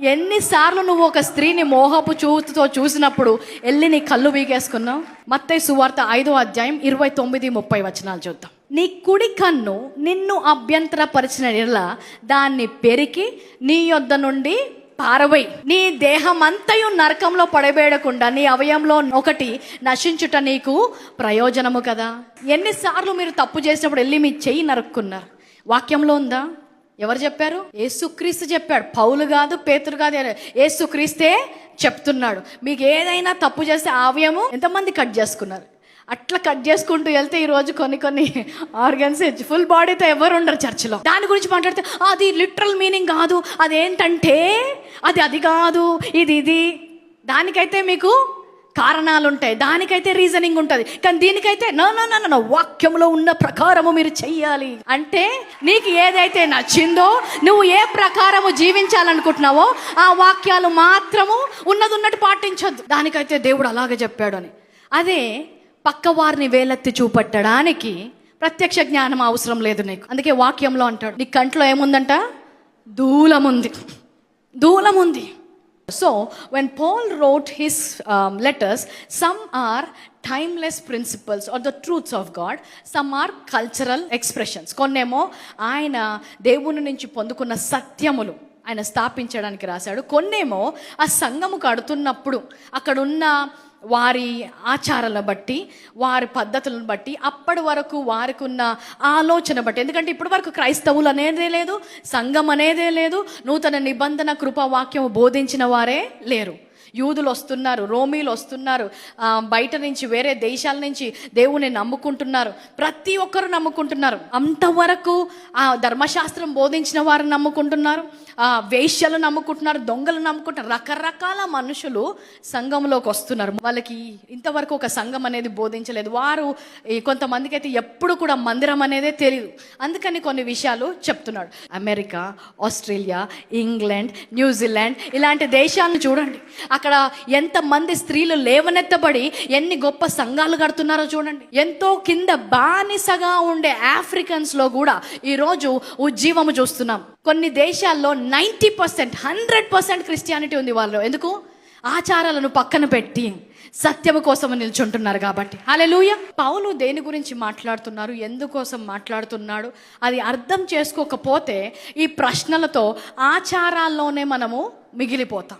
ఎన్నిసార్లు నువ్వు ఒక స్త్రీని మోహపు చూపుతో చూసినప్పుడు వెళ్ళి నీ కళ్ళు వీగేసుకున్నావు? మత్తయి సువార్త 5వ అధ్యాయం 29-30 వచనాలు చూద్దాం. నీ కుడి కన్ను నిన్ను అభ్యంతరపరిచిన ఎడల దాన్ని పెరికి నీ యొద్ద నుండి పారవై, నీ దేహమంతయు నరకంలో పడవేయకుండా నీ అవయంలో ఒకటి నశించుట నీకు ప్రయోజనము కదా. ఎన్నిసార్లు మీరు తప్పు చేసినప్పుడు వెళ్ళి మీ చెయ్యి నరుక్కున్నారు? వాక్యంలో ఉందా? ఎవరు చెప్పారు? యేసుక్రీస్తు చెప్పాడు. పౌలు కాదు, పేతురు కాదు, యేసుక్రీస్తే చెప్తున్నాడు. మీకు ఏదైనా తప్పు చేస్తే అవయము ఎంతమంది కట్ చేసుకున్నారు? అట్లా కట్ చేసుకుంటూ వెళ్తే ఈరోజు కొన్ని ఆర్గన్స్ ఫుల్ బాడీతో ఎవరు ఉండరు చర్చిలో. దాని గురించి మాట్లాడితే అది లిటరల్ మీనింగ్ కాదు, అదేంటంటే అది కాదు, ఇది. దానికైతే మీకు కారణాలు ఉంటాయి, దానికైతే రీజనింగ్ ఉంటుంది. కానీ దీనికైతే నా వాక్యంలో ఉన్న ప్రకారము మీరు చెయ్యాలి అంటే, నీకు ఏదైతే నచ్చిందో, నువ్వు ఏ ప్రకారము జీవించాలనుకుంటున్నావో ఆ వాక్యాలు మాత్రము ఉన్నట్టు పాటించొద్దు. దానికైతే దేవుడు అలాగే చెప్పాడు అని. అదే పక్క వారిని వేలెత్తి చూపట్టడానికి ప్రత్యక్ష జ్ఞానం అవసరం లేదు నీకు. అందుకే వాక్యంలో అంటాడు, నీ కంట్లో ఏముందంట? దూలముంది. So when Paul wrote his letters, some are timeless principles or the truths of God, some are cultural expressions. కొన్నేమో ఆయన దేవుని నుంచి పొందుకున్న సత్యములు ఆయన స్థాపించడానికి రాశాడు. కొన్నేమో ఆ సంఘము కడుతున్నప్పుడు అక్కడున్న వారి ఆచారాలను బట్టి, వారి పద్ధతులను బట్టి, అప్పటి వరకు వారికి ఉన్న ఆలోచన బట్టి. ఎందుకంటే ఇప్పటి వరకు క్రైస్తవులు అనేదే లేదు, సంఘం అనేదే లేదు, నూతన నిబంధన కృపావాక్యం బోధించిన వారే లేరు. యూదులు వస్తున్నారు, రోమీలు వస్తున్నారు, బయట నుంచి వేరే దేశాల నుంచి దేవుని నమ్ముకుంటున్నారు. ప్రతి ఒక్కరు నమ్ముకుంటున్నారు. అంతవరకు ఆ ధర్మశాస్త్రం బోధించిన వారు నమ్ముకుంటున్నారు, వేశ్యలు నమ్ముకుంటున్నారు, దొంగలు నమ్ముకుంటున్నారు. రకరకాల మనుషులు సంఘంలోకి వస్తున్నారు. వాళ్ళకి ఇంతవరకు ఒక సంఘం అనేది బోధించలేదు. వారు కొంతమందికి అయితే ఎప్పుడు కూడా మందిరం అనేదే తెలియదు. అందుకని కొన్ని విషయాలు చెప్తున్నాడు. అమెరికా, ఆస్ట్రేలియా, ఇంగ్లాండ్, న్యూజిలాండ్ ఇలాంటి దేశాలను చూడండి. అక్కడ ఎంతమంది స్త్రీలు లేవనెత్తబడి ఎన్ని గొప్ప సంఘాలు కడుతున్నారో చూడండి. ఎంతో కింద బానిసగా ఉండే ఆఫ్రికన్స్లో కూడా ఈరోజు ఉజ్జీవము చూస్తున్నాం. కొన్ని దేశాల్లో 90%, 100% క్రిస్టియానిటీ ఉంది వాళ్ళు. ఎందుకు? ఆచారాలను పక్కన పెట్టి సత్యము కోసం నిల్చుంటున్నారు కాబట్టి. హల్లెలూయా. పౌలు దేని గురించి మాట్లాడుతున్నారు, ఎందుకోసం మాట్లాడుతున్నాడు, అది అర్థం చేసుకోకపోతే ఈ ప్రశ్నలతో ఆచారాల్లోనే మనము మిగిలిపోతాం.